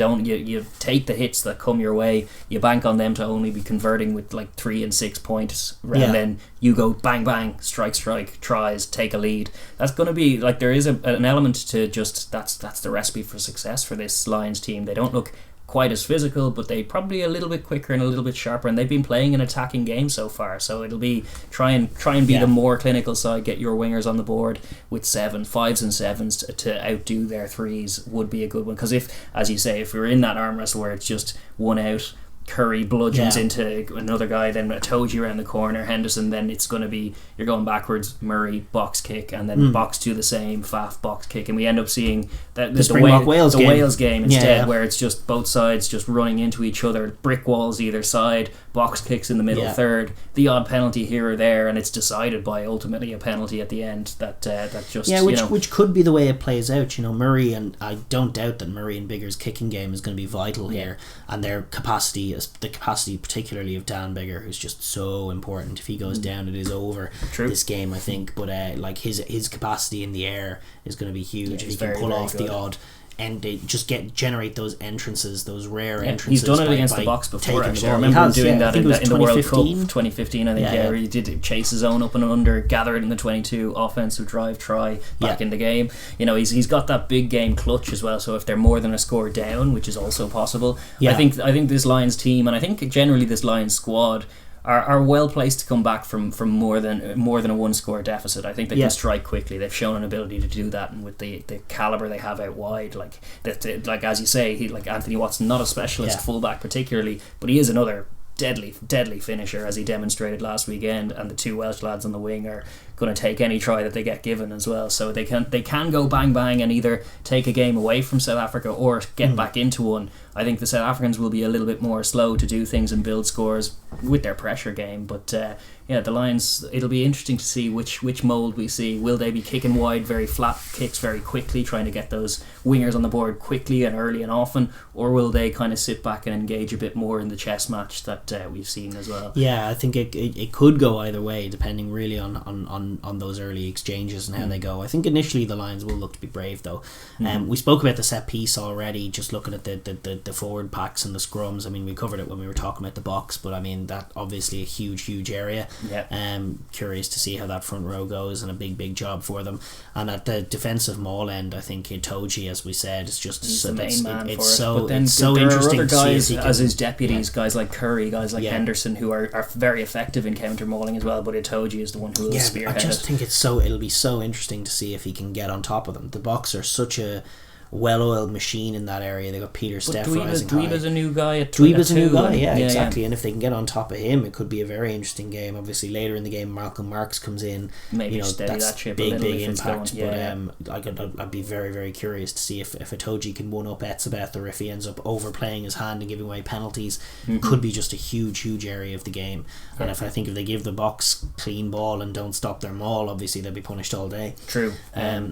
take the hits that come your way, you bank on them to only be converting with like 3 and 6 points, and then you go bang bang, strike, tries, take a lead. That's going to be like, there is an element to just that's the recipe for success for this Lions team. They don't look quite as physical, but they probably a little bit quicker and a little bit sharper, and they've been playing an attacking game so far, so it'll be try and be the more clinical side, get your wingers on the board with 5s and 7s to outdo their 3s would be a good one, because if, as you say, if we're in that arm wrestle where it's just one out, Curry bludgeons into another guy, then Itoje around the corner, Henderson, then it's going to be, you're going backwards, Murray box kick, and then Boks do the same, Faf box kick, and we end up seeing that the Wales game instead, where it's just both sides just running into each other, brick walls either side, box kicks in the middle third, the odd penalty here or there, and it's decided by ultimately a penalty at the end that just which could be the way it plays out. Murray, and I don't doubt that Murray and Bigger's kicking game is going to be vital here, and their capacity, the capacity particularly of Dan Bigger, who's just so important. If he goes down, it is over this game, I think. But like his capacity in the air is going to be huge. If he can pull off the odd, and they just generate those entrances, those rare entrances. He's done it against the Boks before, actually. I remember him doing that in the World Cup 2015, I think. Where he did chase his own up and under, gather it in the 22, offensive drive, try, back in the game. He's got that big game clutch as well, so if they're more than a score down, which is also possible, I think this Lions team, and I think generally this Lions squad, are well placed to come back from more than a 1-score deficit. I think they can strike quickly. They've shown an ability to do that, and with the caliber they have out wide, like as you say, like Anthony Watson, not a specialist fullback particularly, but he is another deadly finisher, as he demonstrated last weekend, and the two Welsh lads on the wing are going to take any try that they get given as well, so they can go bang bang and either take a game away from South Africa or get back into one. I think the South Africans will be a little bit more slow to do things and build scores with their pressure game, but the Lions, it'll be interesting to see which mould we see. Will they be kicking wide, very flat kicks very quickly, trying to get those wingers on the board quickly and early and often, or will they kind of sit back and engage a bit more in the chess match that we've seen as well? I think it could go either way, depending really on those early exchanges and how they go. I think initially the Lions will look to be brave, though. We spoke about the set piece already, just looking at the forward packs and the scrums. I mean, we covered it when we were talking about the Boks, but I mean, that obviously a huge area. Curious to see how that front row goes, and a big job for them. And at the defensive maul end, I think Itoje, as we said, is just the main man for it. So, but then it's so there interesting are other guys to see as his deputies, guys like Curry, guys like Henderson, who are very effective in counter mauling as well, but Itoje is the one who will spearhead it. I just think it'll be so interesting to see if he can get on top of them. The Boks are such a well-oiled machine in that area. They got Peter Steff rising high. Dweeba's a new guy. Dweeba's a new guy, exactly. And if they can get on top of him, it could be a very interesting game. Obviously, later in the game, Malcolm Marks comes in. Maybe steady that's that ship big a little if impact. It's going. But I'd be very, very curious to see if Itoje can one up Etzebeth, or if he ends up overplaying his hand and giving away penalties. Could be just a huge area of the game. And if they give the Boks clean ball and don't stop their maul, obviously they'll be punished all day. True.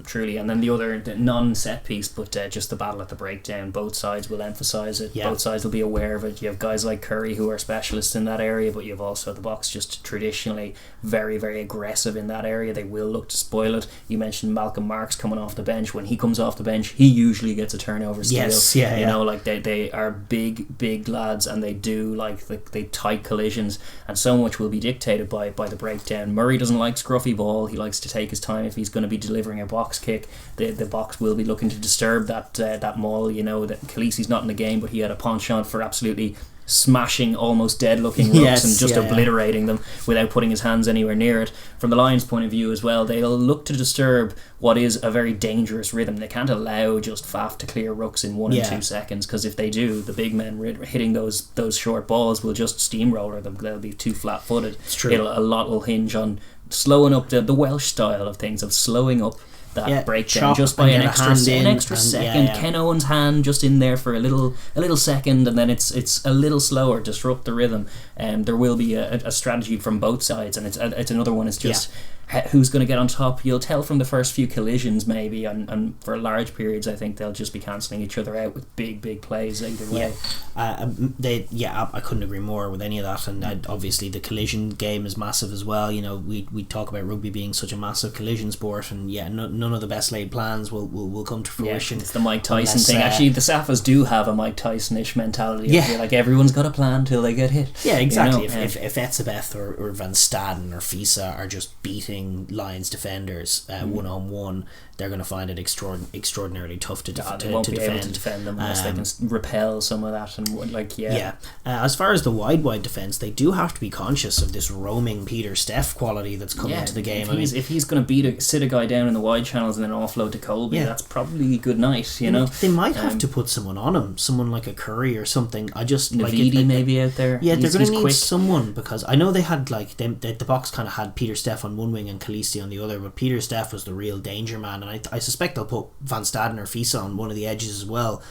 Truly. And then the other non-set piece, but but just the battle at the breakdown, both sides will emphasise it. Yeah. Both sides will be aware of it. You have guys like Curry who are specialists in that area, but you have also the Box just traditionally very, very aggressive in that area. They will look to spoil it. You mentioned Malcolm Marks coming off the bench. When he comes off the bench, he usually gets a turnover steal. Yes, yeah, you know, like they are big lads, and they do like they tight collisions, and so much will be dictated by the breakdown. Murray doesn't like scruffy ball. He likes to take his time if he's going to be delivering a box kick. The Box will be looking to disturb that maul. You know that Khaleesi's not in the game, but he had a penchant for absolutely smashing almost dead looking rucks and just obliterating them without putting his hands anywhere near it. From the Lions' point of view as well, they'll look to disturb what is a very dangerous rhythm. They can't allow just Faf to clear rucks in 1 and 2 seconds, because if they do, the big men hitting those short balls will just steamroller them. They'll be too flat footed. It's true. A lot will hinge on slowing up the Welsh style of things, of slowing up that breakdown just by an extra second. Ken Owen's hand just in there for a little second, and then it's a little slower, disrupt the rhythm. There will be a strategy from both sides, and it's another one. It's just who's going to get on top. You'll tell from the first few collisions maybe, and for large periods I think they'll just be cancelling each other out with big plays either way. I couldn't agree more with any of that. And obviously the collision game is massive as well. You know, we talk about rugby being such a massive collision sport, and none of the best laid plans will come to fruition. It's the Mike Tyson thing. Actually, the Saffas do have a Mike Tyson-ish mentality. Like everyone's got a plan till they get hit. Yeah, exactly. You know? If Etzebeth or Van Staden or Fisa are just beating Lions defenders 1-on-1, they're going to find it extraordinarily tough to defend. They won't be able to defend them unless they can repel some of that. And as far as the wide defence, they do have to be conscious of this roaming Peter Steph quality that's come into the game. If he's going to sit a guy down in the wide channels and then offload to Colby, that's probably a good night. You know, they might have to put someone on him, someone like a Curry or something. Navidi maybe out there. Yeah, they're going to need someone, because I know they had the Box kind of had Peter Steph on one wing and Khaleesi on the other, but Peter Steph was the real danger man. And I suspect they'll put Van Staden or Fisa on one of the edges as well,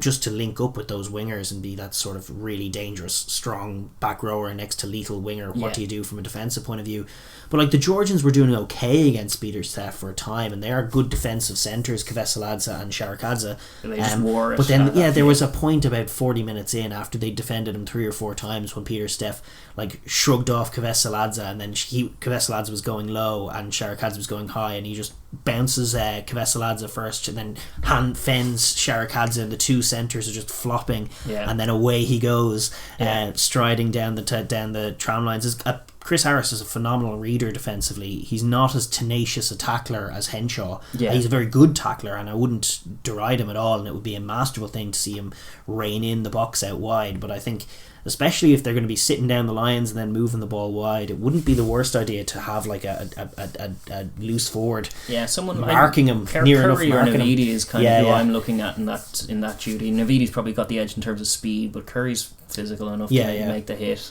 just to link up with those wingers and be that sort of really dangerous, strong back rower next to lethal winger. What do you do from a defensive point of view? But the Georgians were doing okay against Peter Steph for a time, and they are good defensive centres, Kvesaladze and Sharakadze. But then there was a point about 40 minutes in, after they defended him 3 or 4 times, when Peter Steph shrugged off Kvesaladze, and then Kvesaladze was going low and Sharakadze was going high, and he just bounces Kvesaladze first and then hand fends Sharakadze, and the two centres are just flopping, and then away he goes, striding down the tram lines. Chris Harris is a phenomenal reader defensively. He's not as tenacious a tackler as Henshaw. He's a very good tackler, and I wouldn't deride him at all, and it would be a masterful thing to see him rein in the Box out wide. But I think, especially if they're going to be sitting down the lines and then moving the ball wide, it wouldn't be the worst idea to have a loose forward. Someone marking him near enough. Curry or Navidi is kind of who I'm looking at in that duty. Navidi's probably got the edge in terms of speed, but Curry's physical enough to make the hit.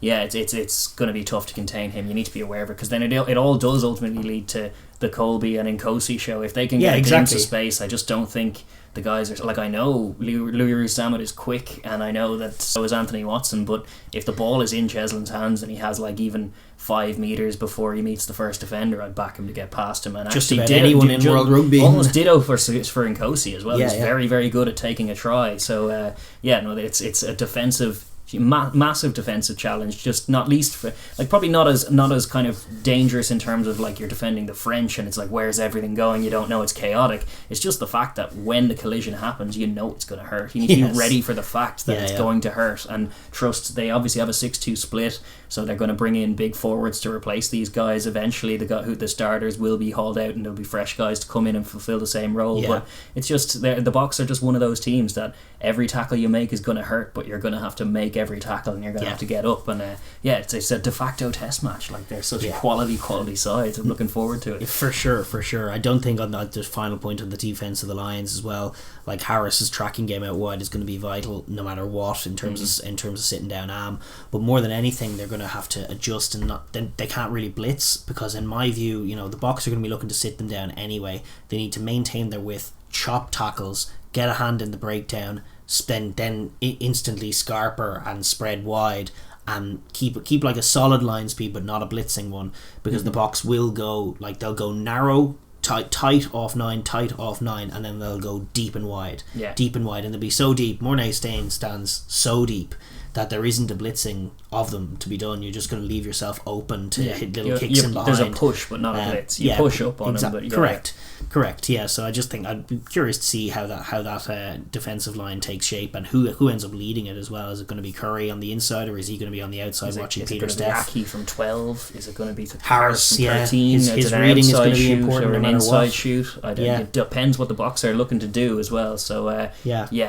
It's going to be tough to contain him. You need to be aware of it, because then it all does ultimately lead to the Colby and Nkosi show. If they can get a glimpse of space, I just don't think the guys are I know Louis Roux-Sammet is quick, and I know that so is Anthony Watson, but if the ball is in Cheslin's hands and he has even 5 metres before he meets the first defender, I'd back him to get past him. And just about anyone in World Rugby. Almost ditto for Nkosi as well. He's very, very good at taking a try. So it's a defensive, massive defensive challenge, just not least for probably not as kind of dangerous in terms of you're defending the French and it's where's everything going, you don't know, it's chaotic. It's just the fact that when the collision happens, you know it's going to hurt. You need to be ready for the fact that it's going to hurt, and trust. They obviously have a 6-2 split, so they're going to bring in big forwards to replace these guys. Eventually the starters will be hauled out, and there'll be fresh guys to come in and fulfill the same role. But it's just the Box are just one of those teams that every tackle you make is going to hurt, but you're going to have to make every tackle, and you're going to have to get up. And it's a de facto test match. They're such quality sides. I'm looking forward to it. For sure. I don't think on that, the final point on the defense of the Lions as well, Harris's tracking game out wide is going to be vital no matter what in terms of sitting down but more than anything, they're going to have to adjust, and they can't really blitz, because in my view, the Box are going to be looking to sit them down anyway. They need to maintain their width, chop tackles, get a hand in the breakdown, then instantly scarper and spread wide, and keep a solid line speed but not a blitzing one, because the Box will go they'll go narrow tight off 9, and then they'll go deep and wide, Yeah. and they'll be so deep. Mornay stands so deep that there isn't a blitzing of them to be done. You're just going to leave yourself open to hit little kicks in behind. There's a push, but not a blitz. You push up on them, but correct. Yeah. So I just think I'd be curious to see how that defensive line takes shape and who ends up leading it as well. Is it going to be Curry on the inside, or is he going to be on the outside watching Peter Steff? Is it going to be Aki from 12? Is it going to be Harris from 13? His reading is going to be important, or an no matter inside what. shoot. It depends what the Boks are looking to do as well. So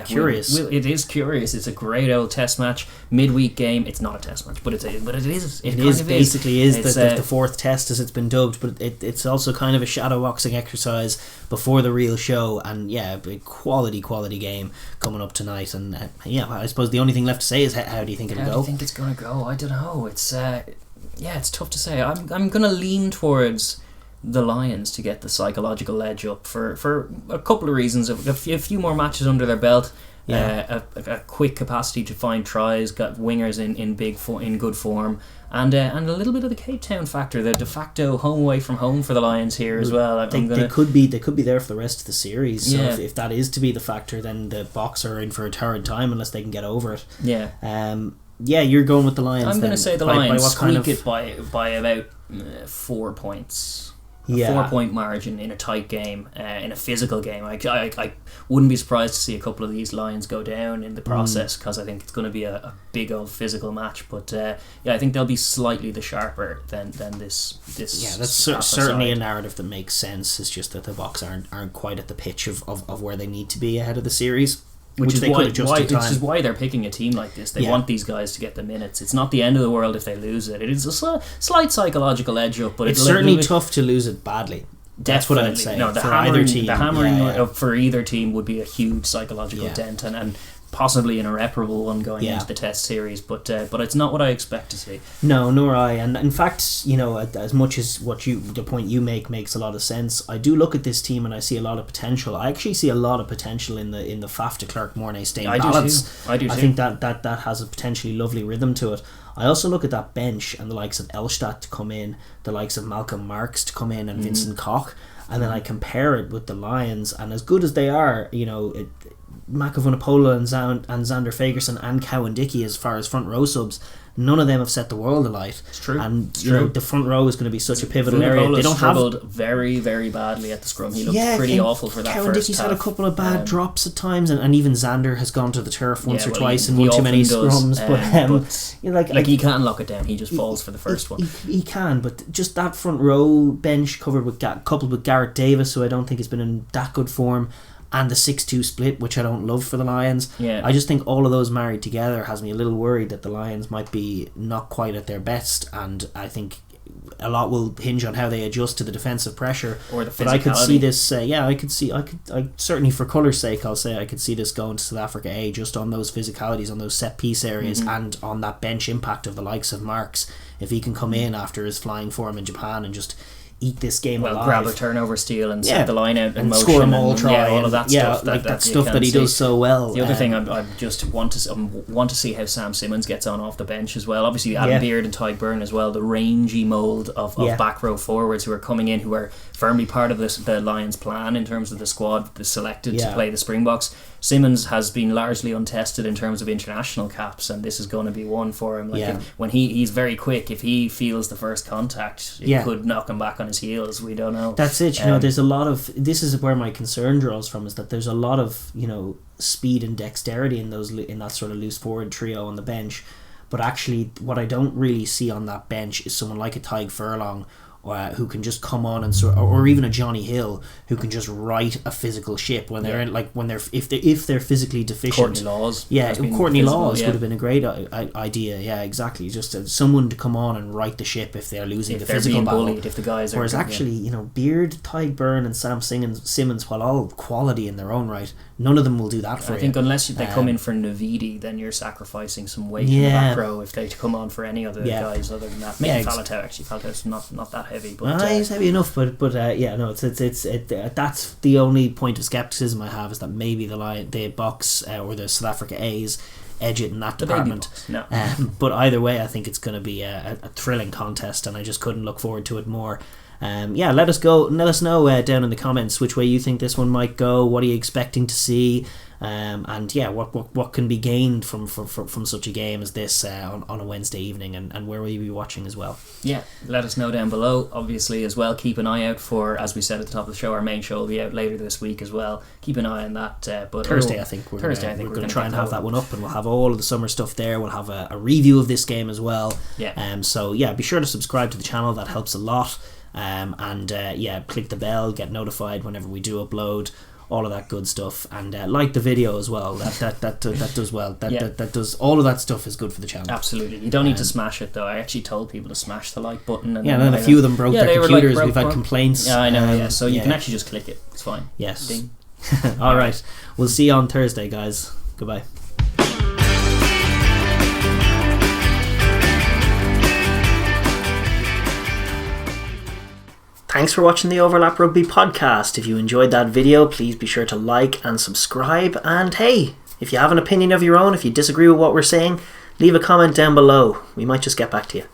curious. It is curious. It's a great old test match, midweek game. It's not a test match, but it is. It is basically the fourth test, as it's been dubbed, but it's also kind of a shadow boxing exercise before the real show. And a quality game coming up tonight. And I suppose the only thing left to say is how do you think it'll go? How do you think it's going to go? I don't know. It's it's tough to say. I'm going to lean towards the Lions to get the psychological edge up for a couple of reasons. A few more matches under their belt. A quick capacity to find tries, got wingers in good form, and a little bit of the Cape Town factor, the de facto home away from home for the Lions here as well. They could be there for the rest of the series. So if that is to be the factor, then the Boks are in for a torrid time unless they can get over it. You're going with the Lions. I'm going to say the Lions squeak it by about 4 points. A 4-point margin in a tight game, in a physical game. I wouldn't be surprised to see a couple of these Lions go down in the process, because I think it's going to be a big old physical match. But I think they'll be slightly the sharper than this. That's certainly a narrative that makes sense. It's just that the Boks aren't quite at the pitch of where they need to be ahead of the series. Which is why they're picking a team like this. They want these guys to get the minutes. It's not the end of the world if they lose it. It is a slight psychological edge up, but it's certainly tough to lose it badly. That's what I'd say. No, the hammering for either team would be a huge psychological dent, and possibly an irreparable one going into the test series, but it's not what I expect to see. No, nor I. And in fact, as much as the point you make makes a lot of sense, I do look at this team and I see a lot of potential. I actually see a lot of potential in the Faf de Klerk Mornay Stain balance. I do too. I think that has a potentially lovely rhythm to it. I also look at that bench and the likes of Elstad to come in, the likes of Malcolm Marks to come in, and Vincent Koch, and then I compare it with the Lions, and as good as they are, Makavunapola and Xander Fagerson and Cowan Dickey as far as front row subs, none of them have set the world alight. It's true. And the front row is going to be such a pivotal area. They don't struggled very, very badly at the scrum. He looked pretty awful for that Cowan first Dickey's half. had a couple of bad drops at times, and even Xander has gone to the turf once or twice and won too many scrums. But he can't lock it down. He just falls for the first one. He can, but just that front row bench coupled with Garrett Davis, who I don't think has been in that good form, and the 6-2 split, which I don't love for the Lions. I just think all of those married together has me a little worried that the Lions might be not quite at their best, and I think a lot will hinge on how they adjust to the defensive pressure. Or the physicality. But I could see this, I certainly for colour's sake, I'll say I could see this going to South Africa A just on those physicalities, on those set piece areas, and on that bench impact of the likes of Marks. If he can come in after his flying form in Japan and just eat this game alive, grab a turnover steal and set the line out in motion, score a maul try, all of that stuff. That stuff that he does so well. The other thing I just want to see how Sam Simmons gets on off the bench as well. Obviously Adam Beard and Ty Byrne as well, the rangy mould of back row forwards who are coming in, who are firmly part of the Lions plan in terms of the squad selected to play the Springboks. Simmons has been largely untested in terms of international caps, and this is going to be one for him. When he's very quick, if he feels the first contact, it could knock him back on his heels. We don't know. That's it. There's a lot of, this is where my concern draws from, is that there's a lot of speed and dexterity in that sort of loose forward trio on the bench, but actually what I don't really see on that bench is someone like a Tyg Furlong, who can just come on and or even a Johnny Hill who can just right a physical ship when they're if they're physically deficient. Courtney Laws, Courtney Laws would have been a great idea. Yeah, exactly. Just someone to come on and right the ship if they're losing the physical battle. Bullied, if the guys are. Whereas actually, Beard, Ty Byrne, and Sam Simmons, while all quality in their own right, none of them will do that for you. I think unless they come in for Navidi, then you're sacrificing some weight in the back row if they come on for any other guys other than that. Maybe Faletau, actually. Faletau's not that heavy, but he's heavy enough. But that's the only point of skepticism I have, is that maybe the Boks or the South Africa A's edge it in that department. No. But either way, I think it's going to be a thrilling contest, and I just couldn't look forward to it more. let us know down in the comments which way you think this one might go. What are you expecting to see? And what can be gained from such a game as this on a Wednesday evening, and where will you be watching as well? Yeah, let us know down below. Obviously as well, keep an eye out for, as we said at the top of the show, our main show will be out later this week as well. Keep an eye on that. But Thursday, I think we're going to try and have that one up, and we'll have all of the summer stuff there. We'll have a review of this game as well. So be sure to subscribe to the channel. That helps a lot. Click the bell, get notified whenever we do upload. All of that good stuff, and like the video as well. That does well. That does all of that stuff is good for the channel. Absolutely, you don't need to smash it though. I actually told people to smash the like button, and then a few of them broke their computers. We've had complaints. Yeah, I know. So you can actually just click it. It's fine. Yes. Ding. All right. We'll see you on Thursday, guys. Goodbye. Thanks for watching the Overlap Rugby podcast. If you enjoyed that video, please be sure to like and subscribe. And hey, if you have an opinion of your own, if you disagree with what we're saying, leave a comment down below. We might just get back to you.